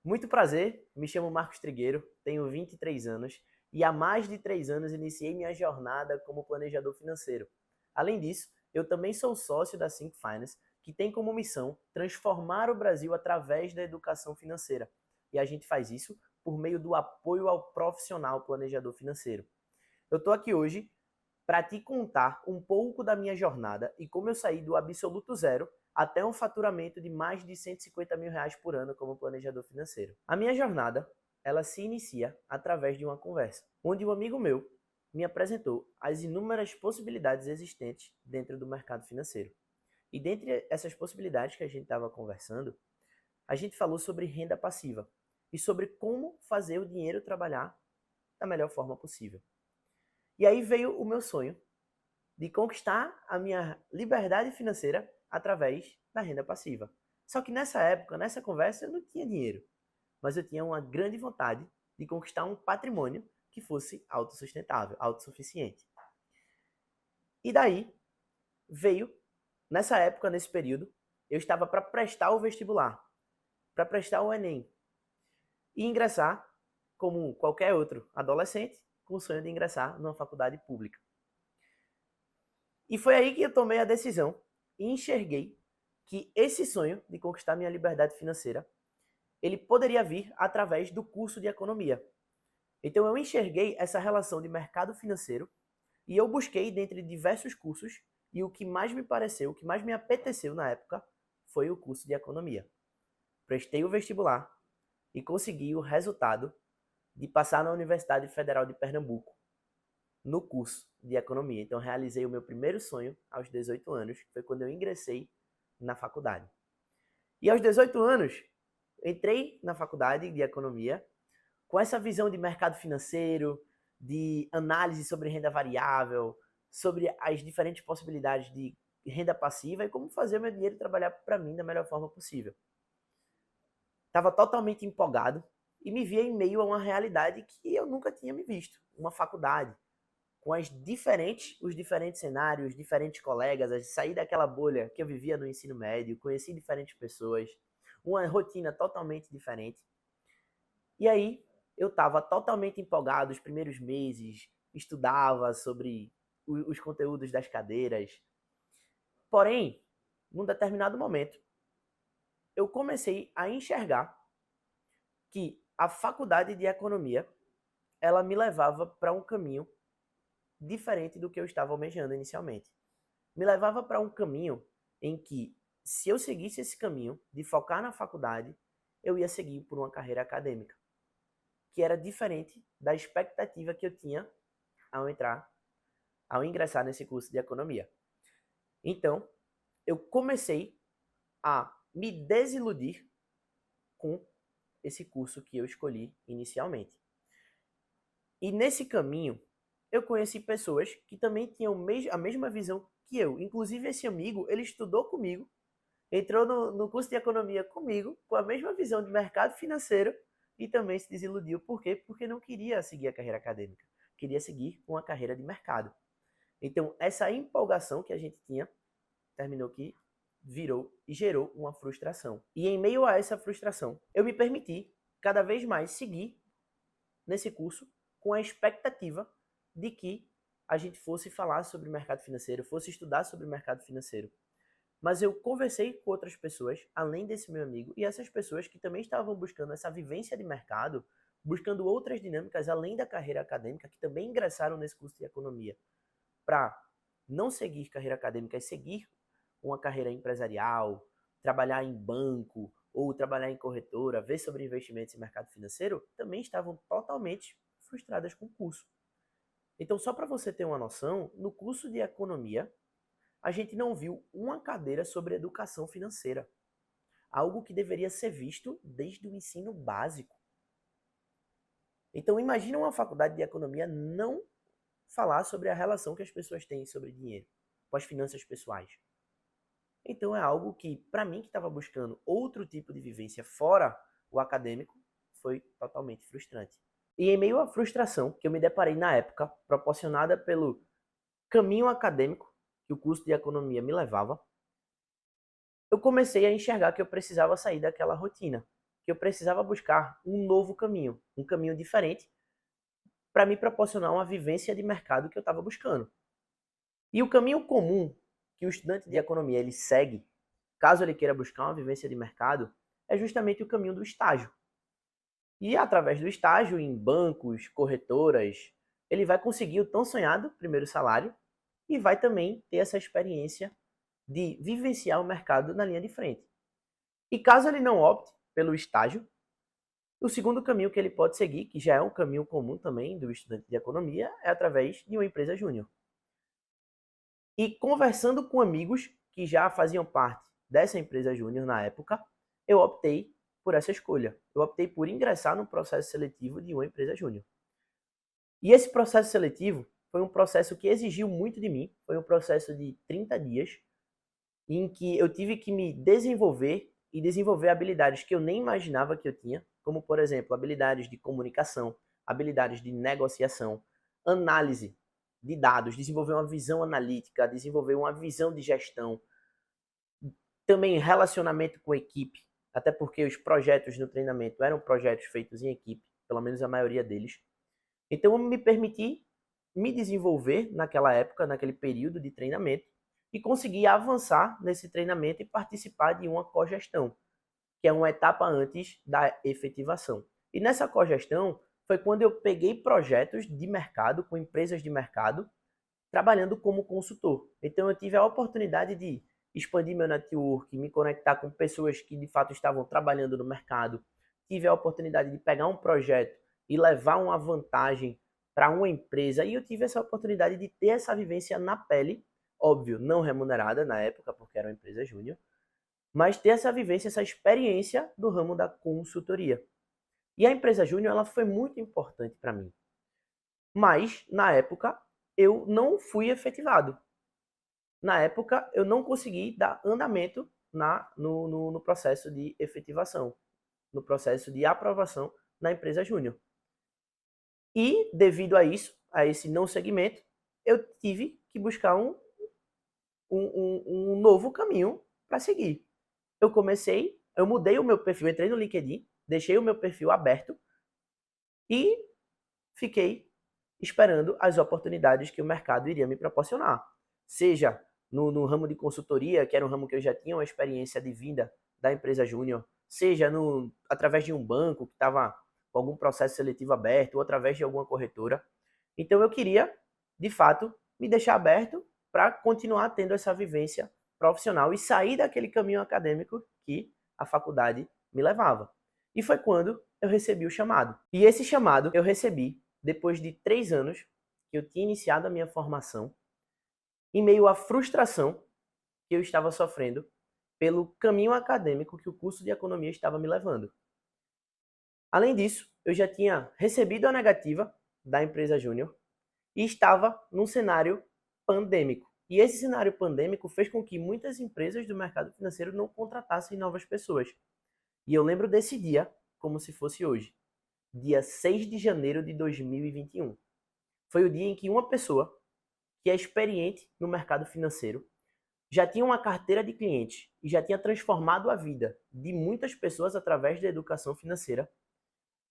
Muito prazer, me chamo Marcos Trigueiro, tenho 23 anos e há mais de 3 anos iniciei minha jornada como planejador financeiro. Além disso, eu também sou sócio da Think Finance, que tem como missão transformar o Brasil através da educação financeira. E a gente faz isso por meio do apoio ao profissional planejador financeiro. Eu estou aqui hoje para te contar um pouco da minha jornada e como eu saí do absoluto zero até um faturamento de mais de 150 mil reais por ano como planejador financeiro. A minha jornada, ela se inicia através de uma conversa, onde um amigo meu me apresentou as inúmeras possibilidades existentes dentro do mercado financeiro. E dentre essas possibilidades que a gente estava conversando, a gente falou sobre renda passiva e sobre como fazer o dinheiro trabalhar da melhor forma possível. E aí veio o meu sonho de conquistar a minha liberdade financeira através da renda passiva. Só que nessa época, nessa conversa, eu não tinha dinheiro, mas eu tinha uma grande vontade de conquistar um patrimônio que fosse autossustentável, autossuficiente. E daí veio, nessa época, nesse período, eu estava para prestar o vestibular, para prestar o Enem e ingressar, como qualquer outro adolescente, com o sonho de ingressar numa faculdade pública. E foi aí que eu tomei a decisão e enxerguei que esse sonho de conquistar minha liberdade financeira, ele poderia vir através do curso de economia. Então eu enxerguei essa relação de mercado financeiro e eu busquei dentre diversos cursos e o que mais me pareceu, o que mais me apeteceu na época foi o curso de economia. Prestei o vestibular e consegui o resultado de passar na Universidade Federal de Pernambuco no curso de economia. Então, realizei o meu primeiro sonho aos 18 anos, que foi quando eu ingressei na faculdade. E aos 18 anos, entrei na faculdade de economia com essa visão de mercado financeiro, de análise sobre renda variável, sobre as diferentes possibilidades de renda passiva e como fazer meu dinheiro trabalhar para mim da melhor forma possível. Estava totalmente empolgado e me via em meio a uma realidade que eu nunca tinha me visto, uma faculdade, com os diferentes cenários, diferentes colegas, a sair daquela bolha que eu vivia no ensino médio, conheci diferentes pessoas, uma rotina totalmente diferente. E aí eu estava totalmente empolgado os primeiros meses, estudava sobre os conteúdos das cadeiras. Porém, num determinado momento, eu comecei a enxergar que a faculdade de economia, ela me levava para um caminho diferente do que eu estava almejando inicialmente. Me levava para um caminho em que, se eu seguisse esse caminho de focar na faculdade, eu ia seguir por uma carreira acadêmica, que era diferente da expectativa que eu tinha ao ingressar nesse curso de economia. Então, eu comecei a me desiludir com esse curso que eu escolhi inicialmente. E nesse caminho, eu conheci pessoas que também tinham a mesma visão que eu. Inclusive, esse amigo, ele estudou comigo, entrou no curso de economia comigo, com a mesma visão de mercado financeiro e também se desiludiu. Por quê? Porque não queria seguir a carreira acadêmica, queria seguir uma carreira de mercado. Então, essa empolgação que a gente tinha, terminou que virou e gerou uma frustração. E em meio a essa frustração, eu me permiti cada vez mais seguir nesse curso com a expectativa de que a gente fosse falar sobre mercado financeiro, fosse estudar sobre mercado financeiro. Mas eu conversei com outras pessoas, além desse meu amigo, e essas pessoas que também estavam buscando essa vivência de mercado, buscando outras dinâmicas além da carreira acadêmica, que também ingressaram nesse curso de economia, para não seguir carreira acadêmica e seguir uma carreira empresarial, trabalhar em banco ou trabalhar em corretora, ver sobre investimentos e mercado financeiro, também estavam totalmente frustradas com o curso. Então, só para você ter uma noção, no curso de economia, a gente não viu uma cadeira sobre educação financeira, algo que deveria ser visto desde o ensino básico. Então, imagina uma faculdade de economia não falar sobre a relação que as pessoas têm sobre dinheiro, com as finanças pessoais. Então, é algo que, para mim, que estava buscando outro tipo de vivência fora o acadêmico, foi totalmente frustrante. E em meio à frustração que eu me deparei na época, proporcionada pelo caminho acadêmico que o curso de economia me levava, eu comecei a enxergar que eu precisava sair daquela rotina. que eu precisava buscar um novo caminho, um caminho diferente, para me proporcionar uma vivência de mercado que eu estava buscando. E o caminho comum que o estudante de economia ele segue, caso ele queira buscar uma vivência de mercado, é justamente o caminho do estágio. E através do estágio em bancos, corretoras, ele vai conseguir o tão sonhado primeiro salário e vai também ter essa experiência de vivenciar o mercado na linha de frente. E caso ele não opte pelo estágio, o segundo caminho que ele pode seguir, que já é um caminho comum também do estudante de economia, é através de uma empresa júnior. E conversando com amigos que já faziam parte dessa empresa júnior na época, eu optei por essa escolha. Eu optei por ingressar no processo seletivo de uma empresa júnior. E esse processo seletivo foi um processo que exigiu muito de mim, foi um processo de 30 dias, em que eu tive que me desenvolver e desenvolver habilidades que eu nem imaginava que eu tinha, como, por exemplo, habilidades de comunicação, habilidades de negociação, análise de dados, desenvolver uma visão analítica, desenvolver uma visão de gestão, também relacionamento com equipe, até porque os projetos no treinamento eram projetos feitos em equipe, pelo menos a maioria deles. Então eu me permiti me desenvolver naquela época, naquele período de treinamento, e conseguir avançar nesse treinamento e participar de uma cogestão, que é uma etapa antes da efetivação. E nessa cogestão foi quando eu peguei projetos de mercado, com empresas de mercado, trabalhando como consultor. Então eu tive a oportunidade de expandir meu network, me conectar com pessoas que de fato estavam trabalhando no mercado. Tive a oportunidade de pegar um projeto e levar uma vantagem para uma empresa. E eu tive essa oportunidade de ter essa vivência na pele, óbvio, não remunerada na época, porque era uma empresa júnior, mas ter essa vivência, essa experiência do ramo da consultoria. E a empresa júnior ela foi muito importante para mim. Mas, na época, eu não fui efetivado. Na época, eu não consegui dar andamento no processo de efetivação, no processo de aprovação na empresa júnior. E, devido a isso, a esse não segmento, eu tive que buscar um novo caminho para seguir. Eu mudei o meu perfil, entrei no LinkedIn, deixei o meu perfil aberto e fiquei esperando as oportunidades que o mercado iria me proporcionar. Seja no ramo de consultoria, que era um ramo que eu já tinha uma experiência de vinda da empresa júnior, seja através de um banco que estava com algum processo seletivo aberto, ou através de alguma corretora. Então eu queria, de fato, me deixar aberto para continuar tendo essa vivência profissional e sair daquele caminho acadêmico que a faculdade me levava. E foi quando eu recebi o chamado. E esse chamado eu recebi depois de 3 anos que eu tinha iniciado a minha formação, em meio à frustração que eu estava sofrendo pelo caminho acadêmico que o curso de economia estava me levando. Além disso, eu já tinha recebido a negativa da empresa júnior e estava num cenário pandêmico. E esse cenário pandêmico fez com que muitas empresas do mercado financeiro não contratassem novas pessoas. E eu lembro desse dia como se fosse hoje, dia 6 de janeiro de 2021. Foi o dia em que uma pessoa que é experiente no mercado financeiro, já tinha uma carteira de clientes e já tinha transformado a vida de muitas pessoas através da educação financeira,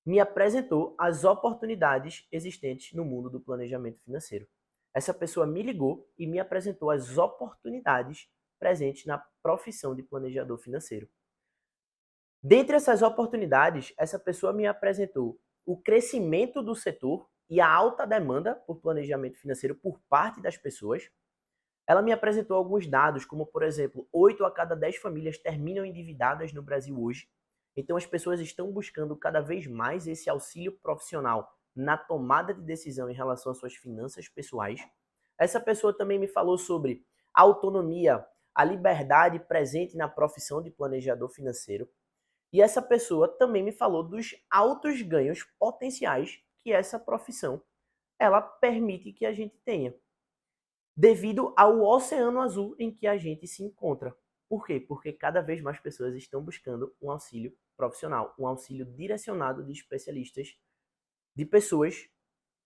me apresentou as oportunidades existentes no mundo do planejamento financeiro. Essa pessoa me ligou e me apresentou as oportunidades presentes na profissão de planejador financeiro. Dentre essas oportunidades, essa pessoa me apresentou o crescimento do setor e a alta demanda por planejamento financeiro por parte das pessoas. Ela me apresentou alguns dados, como, por exemplo, 8 a cada 10 famílias terminam endividadas no Brasil hoje. Então, as pessoas estão buscando cada vez mais esse auxílio profissional na tomada de decisão em relação às suas finanças pessoais. Essa pessoa também me falou sobre a autonomia, a liberdade presente na profissão de planejador financeiro. E essa pessoa também me falou dos altos ganhos potenciais que essa profissão ela permite que a gente tenha, devido ao oceano azul em que a gente se encontra. Por quê? Porque cada vez mais pessoas estão buscando um auxílio profissional, um auxílio direcionado de especialistas, de pessoas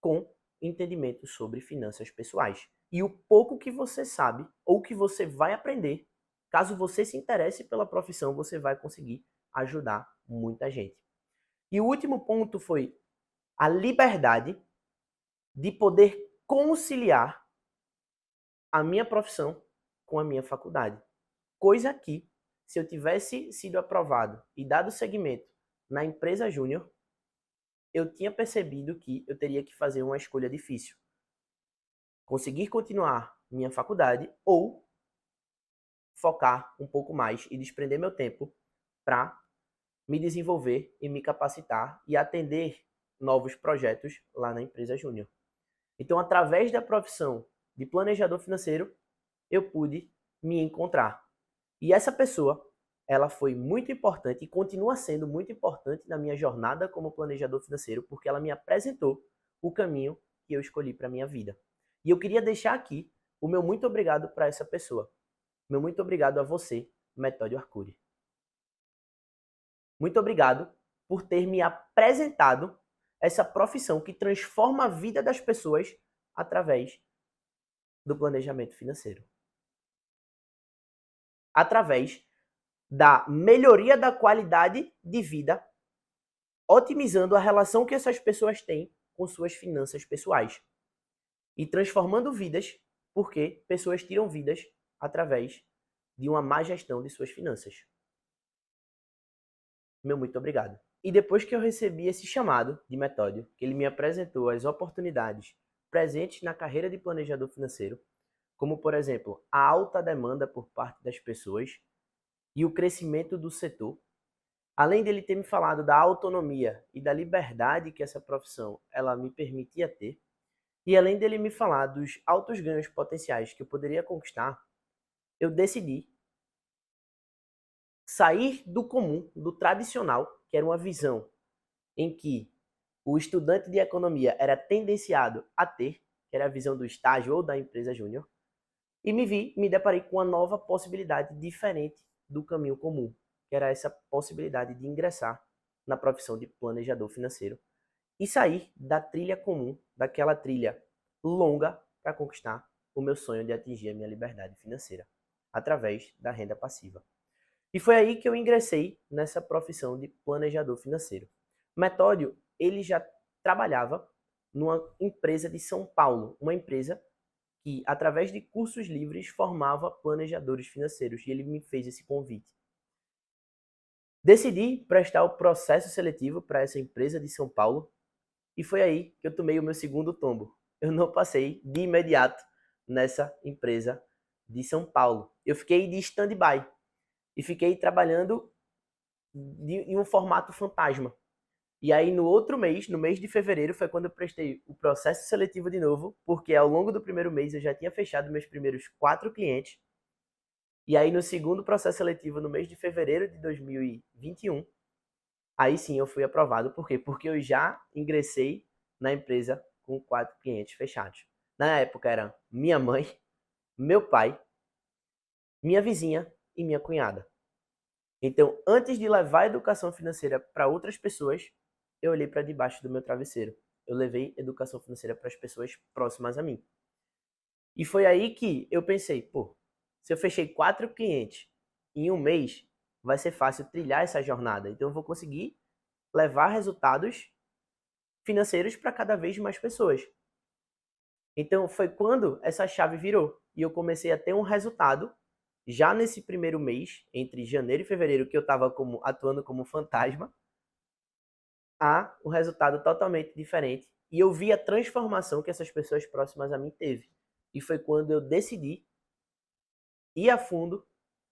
com entendimento sobre finanças pessoais. E o pouco que você sabe ou que você vai aprender, caso você se interesse pela profissão, você vai conseguir ajudar muita gente. E o último ponto foi a liberdade de poder conciliar a minha profissão com a minha faculdade. Coisa que, se eu tivesse sido aprovado e dado seguimento na empresa júnior, eu tinha percebido que eu teria que fazer uma escolha difícil. Conseguir continuar minha faculdade ou focar um pouco mais e desprender meu tempo para me desenvolver e me capacitar e atender novos projetos lá na empresa júnior. Então, através da profissão de planejador financeiro, eu pude me encontrar. E essa pessoa, ela foi muito importante e continua sendo muito importante na minha jornada como planejador financeiro, porque ela me apresentou o caminho que eu escolhi para a minha vida. E eu queria deixar aqui o meu muito obrigado para essa pessoa. Meu muito obrigado a você, Metódio Arcuri. Muito obrigado por ter me apresentado essa profissão que transforma a vida das pessoas através do planejamento financeiro. Através da melhoria da qualidade de vida, otimizando a relação que essas pessoas têm com suas finanças pessoais e transformando vidas, porque pessoas tiram vidas através de uma má gestão de suas finanças. Meu muito obrigado. E depois que eu recebi esse chamado de Metódio, que ele me apresentou as oportunidades presentes na carreira de planejador financeiro, como, por exemplo, a alta demanda por parte das pessoas e o crescimento do setor, além dele ter me falado da autonomia e da liberdade que essa profissão ela me permitia ter, e além dele me falar dos altos ganhos potenciais que eu poderia conquistar, eu decidi sair do comum, do tradicional, que era uma visão em que o estudante de economia era tendenciado a ter, que era a visão do estágio ou da empresa júnior, e me deparei com uma nova possibilidade diferente do caminho comum, que era essa possibilidade de ingressar na profissão de planejador financeiro e sair da trilha comum, daquela trilha longa para conquistar o meu sonho de atingir a minha liberdade financeira, através da renda passiva. E foi aí que eu ingressei nessa profissão de planejador financeiro. Metódio, ele já trabalhava numa empresa de São Paulo, uma empresa que, através de cursos livres, formava planejadores financeiros, e ele me fez esse convite. Decidi prestar o processo seletivo para essa empresa de São Paulo, e foi aí que eu tomei o meu segundo tombo. Eu não passei de imediato nessa empresa de São Paulo. Eu fiquei de stand-by e fiquei trabalhando em um formato fantasma. E aí no outro mês, no mês de fevereiro, foi quando eu prestei o processo seletivo de novo, porque ao longo do primeiro mês eu já tinha fechado meus primeiros 4 clientes. E aí no segundo processo seletivo, no mês de fevereiro de 2021, aí sim eu fui aprovado. Por quê? Porque eu já ingressei na empresa com 4 clientes fechados. Na época eram minha mãe, meu pai, minha vizinha e minha cunhada. Então, antes de levar a educação financeira para outras pessoas, eu olhei para debaixo do meu travesseiro. Eu levei educação financeira para as pessoas próximas a mim. E foi aí que eu pensei, pô, se eu fechei 4 clientes em um mês, vai ser fácil trilhar essa jornada. Então, eu vou conseguir levar resultados financeiros para cada vez mais pessoas. Então, foi quando essa chave virou e eu comecei a ter um resultado já nesse primeiro mês, entre janeiro e fevereiro, que eu estava atuando como fantasma, a um resultado totalmente diferente. E eu vi a transformação que essas pessoas próximas a mim teve. E foi quando eu decidi ir a fundo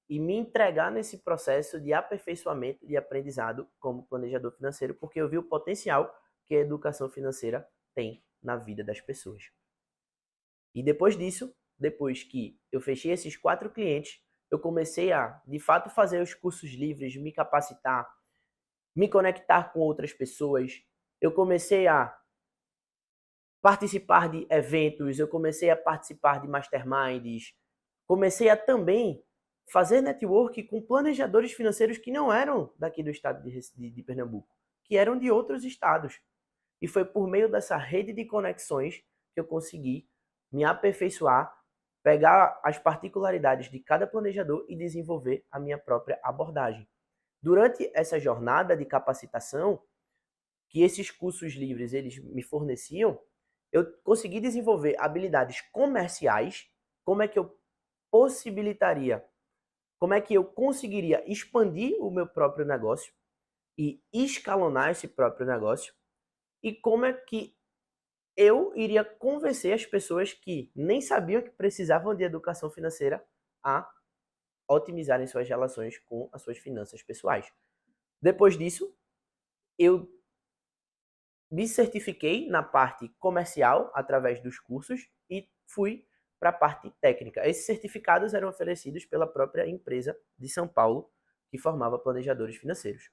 e me entregar nesse processo de aperfeiçoamento, de aprendizado como planejador financeiro, porque eu vi o potencial que a educação financeira tem na vida das pessoas. E depois disso, depois que eu fechei esses 4 clientes, eu comecei a, de fato, fazer os cursos livres, me capacitar, me conectar com outras pessoas. Eu comecei a participar de eventos, eu comecei a participar de masterminds, comecei a também fazer network com planejadores financeiros que não eram daqui do estado de Pernambuco, que eram de outros estados. E foi por meio dessa rede de conexões que eu consegui me aperfeiçoar, pegar as particularidades de cada planejador e desenvolver a minha própria abordagem. Durante essa jornada de capacitação, que esses cursos livres eles me forneciam, eu consegui desenvolver habilidades comerciais, como é que eu possibilitaria, como é que eu conseguiria expandir o meu próprio negócio e escalonar esse próprio negócio, e como é que eu iria convencer as pessoas que nem sabiam que precisavam de educação financeira a otimizarem suas relações com as suas finanças pessoais. Depois disso, eu me certifiquei na parte comercial através dos cursos e fui para a parte técnica. Esses certificados eram oferecidos pela própria empresa de São Paulo que formava planejadores financeiros.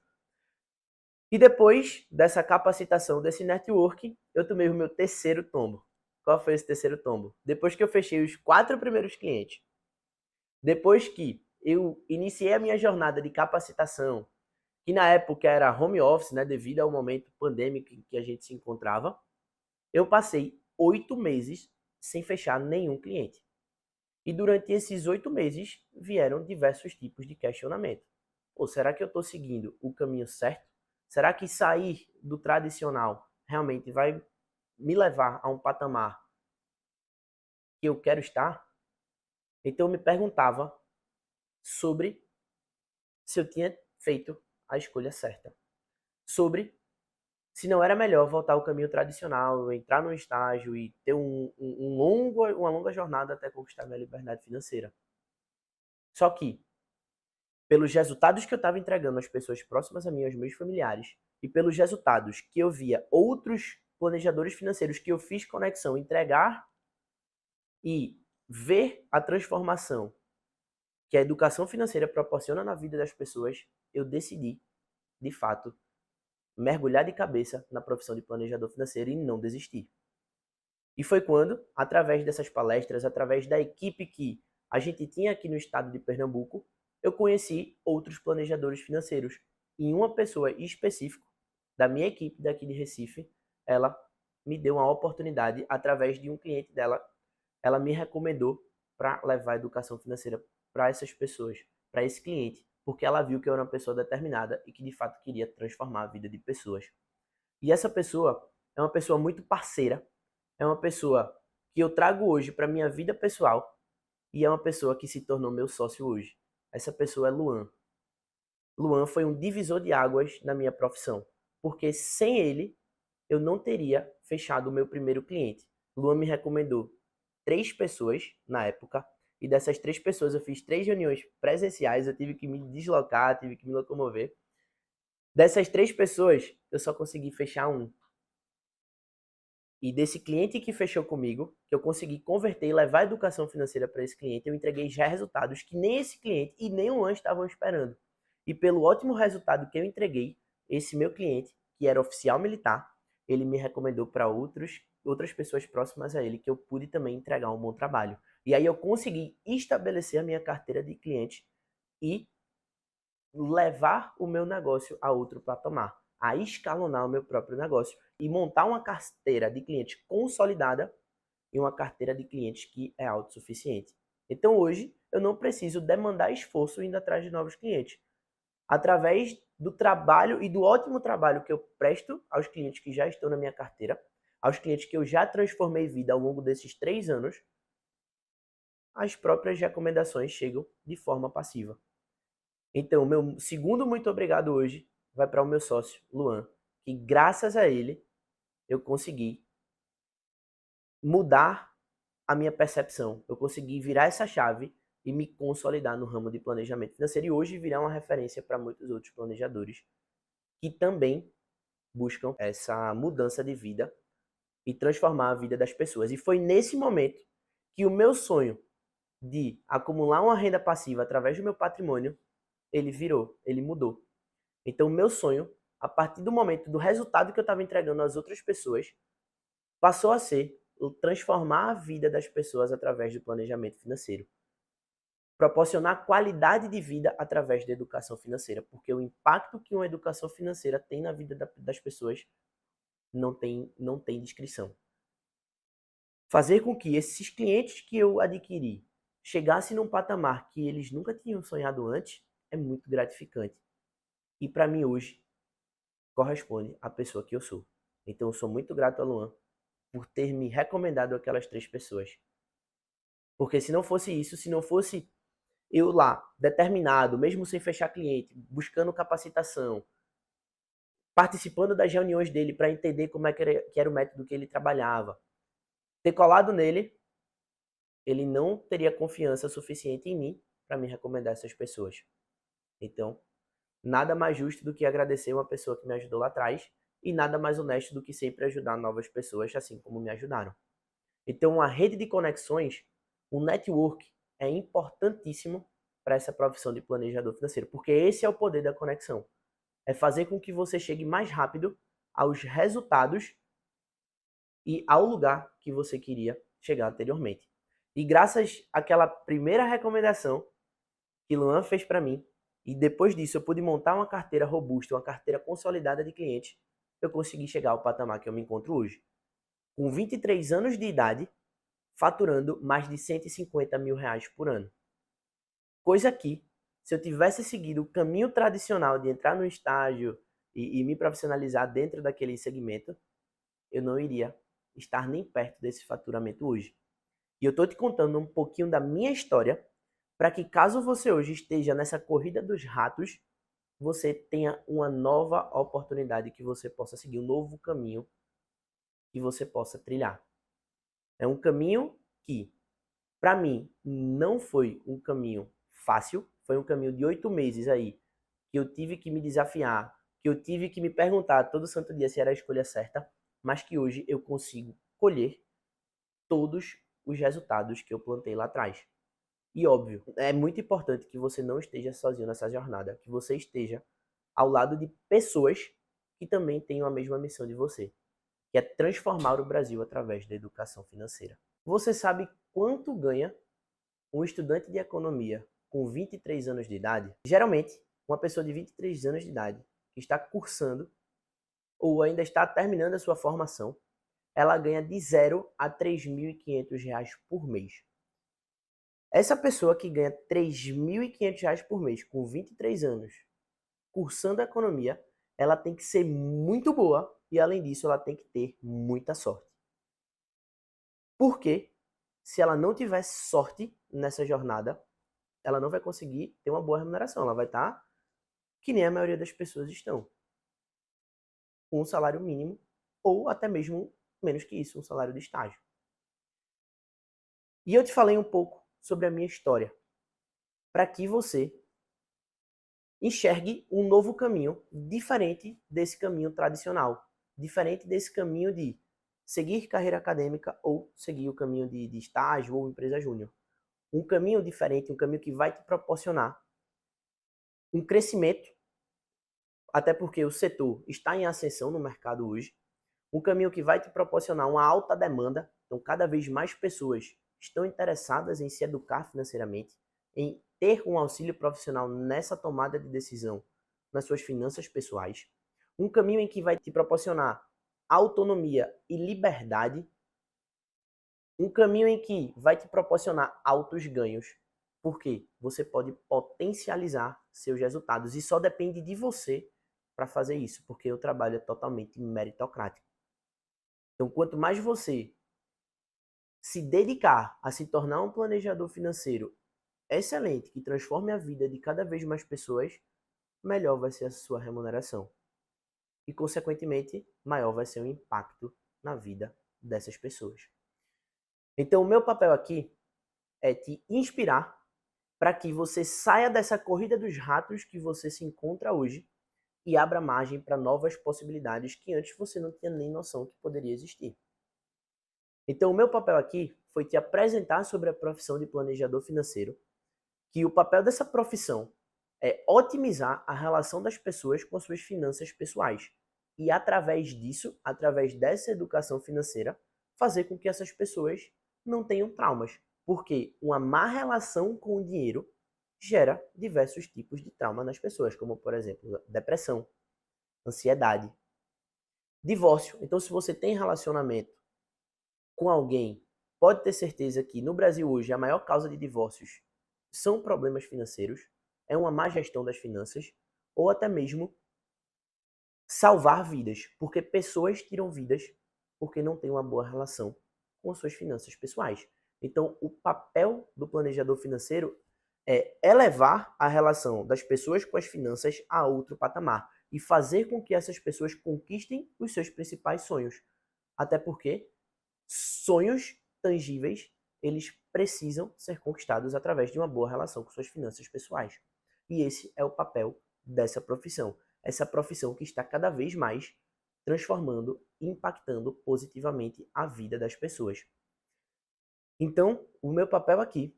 E depois dessa capacitação, desse networking, eu tomei o meu terceiro tombo. Qual foi esse terceiro tombo? Depois que eu fechei os 4 primeiros clientes, depois que eu iniciei a minha jornada de capacitação, que na época era home office, né, devido ao momento pandêmico em que a gente se encontrava, eu passei 8 meses sem fechar nenhum cliente. E durante esses 8 meses vieram diversos tipos de questionamento. Pô, será que eu estou seguindo o caminho certo? Será que sair do tradicional realmente vai me levar a um patamar que eu quero estar? Então eu me perguntava sobre se eu tinha feito a escolha certa. Sobre se não era melhor voltar ao caminho tradicional, entrar num estágio e ter uma longa jornada até conquistar minha liberdade financeira. Só que, pelos resultados que eu estava entregando às pessoas próximas a mim, aos meus familiares, e pelos resultados que eu via outros planejadores financeiros que eu fiz conexão entregar e ver a transformação que a educação financeira proporciona na vida das pessoas, eu decidi, de fato, mergulhar de cabeça na profissão de planejador financeiro e não desistir. E foi quando, através dessas palestras, através da equipe que a gente tinha aqui no estado de Pernambuco, eu conheci outros planejadores financeiros. E uma pessoa específica da minha equipe daqui de Recife, ela me deu uma oportunidade através de um cliente dela. Ela me recomendou para levar a educação financeira para essas pessoas, para esse cliente, porque ela viu que eu era uma pessoa determinada e que de fato queria transformar a vida de pessoas. E essa pessoa é uma pessoa muito parceira, é uma pessoa que eu trago hoje para minha vida pessoal e é uma pessoa que se tornou meu sócio hoje. Essa pessoa é Luan. Luan foi um divisor de águas na minha profissão, porque sem ele eu não teria fechado o meu primeiro cliente. Luan me recomendou 3 pessoas na época, e dessas 3 pessoas eu fiz 3 reuniões presenciais, eu tive que me deslocar, tive que me locomover. Dessas 3 pessoas, eu só consegui fechar um. E desse cliente que fechou comigo, que eu consegui converter e levar a educação financeira para esse cliente, eu entreguei já resultados que nem esse cliente e nem o Luan estavam esperando. E pelo ótimo resultado que eu entreguei, esse meu cliente, que era oficial militar, ele me recomendou para outras pessoas próximas a ele, que eu pude também entregar um bom trabalho. E aí eu consegui estabelecer a minha carteira de clientes e levar o meu negócio a outro patamar, a escalonar o meu próprio negócio e montar uma carteira de clientes consolidada e uma carteira de clientes que é autossuficiente. Então hoje eu não preciso demandar esforço indo atrás de novos clientes. Através do trabalho e do ótimo trabalho que eu presto aos clientes que já estão na minha carteira, aos clientes que eu já transformei vida ao longo desses 3 anos, as próprias recomendações chegam de forma passiva. Então, meu segundo muito obrigado hoje vai para o meu sócio, Luan, que graças a ele eu consegui mudar a minha percepção. Eu consegui virar essa chave e me consolidar no ramo de planejamento financeiro e hoje virar uma referência para muitos outros planejadores que também buscam essa mudança de vida e transformar a vida das pessoas. E foi nesse momento que o meu sonho de acumular uma renda passiva através do meu patrimônio, ele mudou. Então, o meu sonho, a partir do momento do resultado que eu estava entregando às outras pessoas, passou a ser transformar a vida das pessoas através do planejamento financeiro. Proporcionar qualidade de vida através da educação financeira, porque o impacto que uma educação financeira tem na vida das pessoas não tem descrição. Fazer com que esses clientes que eu adquiri chegassem num patamar que eles nunca tinham sonhado antes é muito gratificante. e para mim hoje corresponde à pessoa que eu sou. Então eu sou muito grato a Luan por ter me recomendado aquelas 3 pessoas. Porque se não fosse isso, se não fosse eu lá, determinado, mesmo sem fechar cliente, buscando capacitação, participando das reuniões dele para entender como é que era o método que ele trabalhava, ter colado nele, ele não teria confiança suficiente em mim para me recomendar essas pessoas. Então, nada mais justo do que agradecer uma pessoa que me ajudou lá atrás e nada mais honesto do que sempre ajudar novas pessoas, assim como me ajudaram. Então, a rede de conexões, o network, é importantíssimo para essa profissão de planejador financeiro, porque esse é o poder da conexão. É fazer com que você chegue mais rápido aos resultados e ao lugar que você queria chegar anteriormente. E graças àquela primeira recomendação que Luan fez para mim, e depois disso eu pude montar uma carteira robusta, uma carteira consolidada de clientes, eu consegui chegar ao patamar que eu me encontro hoje. Com 23 anos de idade, faturando mais de 150 mil reais por ano. Coisa que, se eu tivesse seguido o caminho tradicional de entrar no estágio e me profissionalizar dentro daquele segmento, eu não iria estar nem perto desse faturamento hoje. E eu estou te contando um pouquinho da minha história para que caso você hoje esteja nessa corrida dos ratos, você tenha uma nova oportunidade que você possa seguir, um novo caminho que você possa trilhar. É um caminho que, para mim, não foi um caminho fácil, foi um caminho de 8 meses aí, que eu tive que me desafiar, que eu tive que me perguntar todo santo dia se era a escolha certa, mas que hoje eu consigo colher todos os resultados que eu plantei lá atrás. E óbvio, é muito importante que você não esteja sozinho nessa jornada, que você esteja ao lado de pessoas que também tenham a mesma missão de você, que é transformar o Brasil através da educação financeira. Você sabe quanto ganha um estudante de economia com 23 anos de idade? Geralmente, uma pessoa de 23 anos de idade que está cursando ou ainda está terminando a sua formação, ela ganha de 0 a R$ 3.500 por mês. Essa pessoa que ganha R$ 3.500 por mês com 23 anos, cursando economia, ela tem que ser muito boa e, além disso, ela tem que ter muita sorte. Porque se ela não tiver sorte nessa jornada, ela não vai conseguir ter uma boa remuneração. Ela vai estar que nem a maioria das pessoas estão, com um salário mínimo ou até mesmo menos que isso, um salário de estágio. E eu te falei um pouco sobre a minha história, para que você enxergue um novo caminho diferente desse caminho tradicional, diferente desse caminho de seguir carreira acadêmica ou seguir o caminho de estágio ou empresa júnior. Um caminho diferente, um caminho que vai te proporcionar um crescimento, até porque o setor está em ascensão no mercado hoje, um caminho que vai te proporcionar uma alta demanda, então cada vez mais pessoas estão interessadas em se educar financeiramente, em ter um auxílio profissional nessa tomada de decisão nas suas finanças pessoais, um caminho em que vai te proporcionar autonomia e liberdade, um caminho em que vai te proporcionar altos ganhos, porque você pode potencializar seus resultados e só depende de você para fazer isso, porque o trabalho é totalmente meritocrático. Então, quanto mais você se dedicar a se tornar um planejador financeiro excelente, que transforme a vida de cada vez mais pessoas, melhor vai ser a sua remuneração. E, consequentemente, maior vai ser o impacto na vida dessas pessoas. Então, o meu papel aqui é te inspirar para que você saia dessa corrida dos ratos que você se encontra hoje e abra margem para novas possibilidades que antes você não tinha nem noção que poderia existir. Então, o meu papel aqui foi te apresentar sobre a profissão de planejador financeiro, que o papel dessa profissão é otimizar a relação das pessoas com as suas finanças pessoais. E através disso, através dessa educação financeira, fazer com que essas pessoas não tenham traumas. Porque uma má relação com o dinheiro gera diversos tipos de trauma nas pessoas, como, por exemplo, depressão, ansiedade, divórcio. Então, se você tem relacionamento com alguém, pode ter certeza que no Brasil hoje a maior causa de divórcios são problemas financeiros, é uma má gestão das finanças, ou até mesmo salvar vidas, porque pessoas tiram vidas porque não têm uma boa relação com suas finanças pessoais. Então, o papel do planejador financeiro é elevar a relação das pessoas com as finanças a outro patamar e fazer com que essas pessoas conquistem os seus principais sonhos. Até porque sonhos tangíveis, eles precisam ser conquistados através de uma boa relação com suas finanças pessoais. E esse é o papel dessa profissão. Essa profissão que está cada vez mais transformando e impactando positivamente a vida das pessoas. Então, o meu papel aqui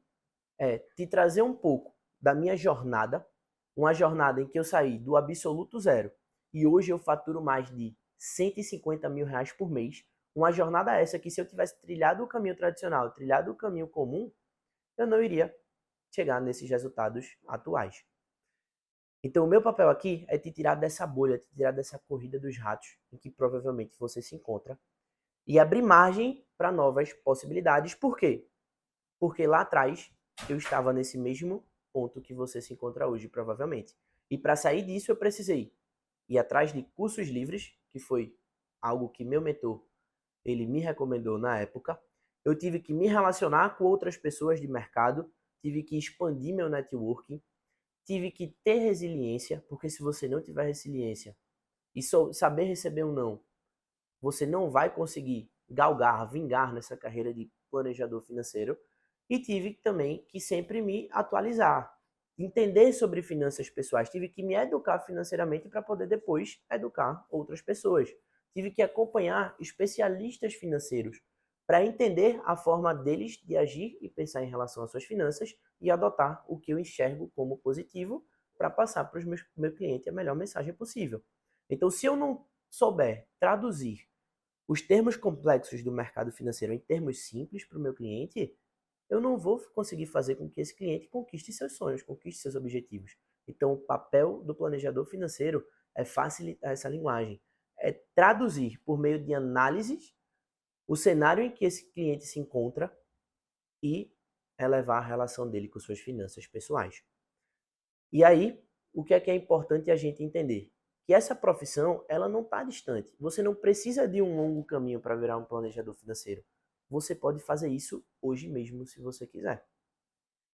é te trazer um pouco da minha jornada, uma jornada em que eu saí do absoluto zero e hoje eu faturo mais de 150 mil reais por mês. Uma jornada essa que, se eu tivesse trilhado o caminho tradicional, trilhado o caminho comum, eu não iria chegar nesses resultados atuais. Então, o meu papel aqui é te tirar dessa bolha, te tirar dessa corrida dos ratos em que provavelmente você se encontra e abrir margem para novas possibilidades. Por quê? Porque lá atrás eu estava nesse mesmo ponto que você se encontra hoje, provavelmente. E para sair disso eu precisei ir atrás de cursos livres, que foi algo que meu mentor ele me recomendou na época. Eu tive que me relacionar com outras pessoas de mercado, tive que expandir meu networking, tive que ter resiliência, porque se você não tiver resiliência e saber receber um não, você não vai conseguir galgar, vingar nessa carreira de planejador financeiro. E tive também que sempre me atualizar, entender sobre finanças pessoais. Tive que me educar financeiramente para poder depois educar outras pessoas. Tive que acompanhar especialistas financeiros para entender a forma deles de agir e pensar em relação às suas finanças e adotar o que eu enxergo como positivo para passar para o meu cliente a melhor mensagem possível. Então, se eu não souber traduzir os termos complexos do mercado financeiro em termos simples para o meu cliente, eu não vou conseguir fazer com que esse cliente conquiste seus sonhos, conquiste seus objetivos. Então, o papel do planejador financeiro é facilitar essa linguagem, é traduzir por meio de análises o cenário em que esse cliente se encontra e elevar a relação dele com suas finanças pessoais. E aí, o que é importante a gente entender? Que essa profissão, ela não está distante. Você não precisa de um longo caminho para virar um planejador financeiro. Você pode fazer isso hoje mesmo, se você quiser.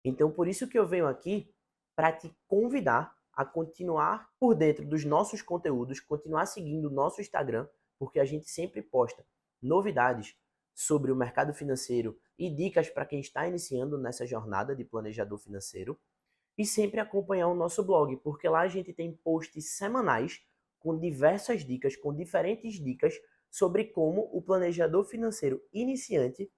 Então, por isso que eu venho aqui para te convidar a continuar por dentro dos nossos conteúdos, continuar seguindo o nosso Instagram, porque a gente sempre posta novidades sobre o mercado financeiro e dicas para quem está iniciando nessa jornada de planejador financeiro. E sempre acompanhar o nosso blog, porque lá a gente tem posts semanais com diversas dicas, com diferentes dicas sobre como o planejador financeiro iniciante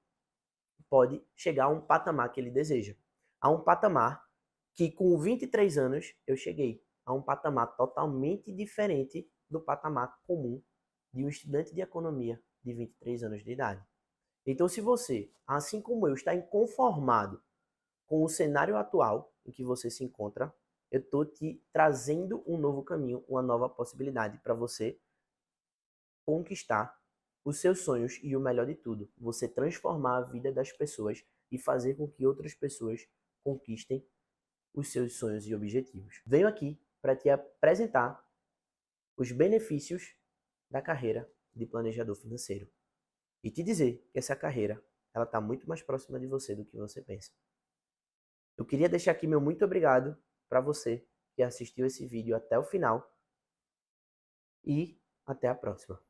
pode chegar a um patamar que ele deseja. A um patamar que com 23 anos eu cheguei. A um patamar totalmente diferente do patamar comum de um estudante de economia de 23 anos de idade. Então, se você, assim como eu, está inconformado com o cenário atual em que você se encontra, eu estou te trazendo um novo caminho, uma nova possibilidade para você conquistar os seus sonhos e o melhor de tudo, você transformar a vida das pessoas e fazer com que outras pessoas conquistem os seus sonhos e objetivos. Venho aqui para te apresentar os benefícios da carreira de planejador financeiro e te dizer que essa carreira ela está muito mais próxima de você do que você pensa. Eu queria deixar aqui meu muito obrigado para você que assistiu esse vídeo até o final e até a próxima.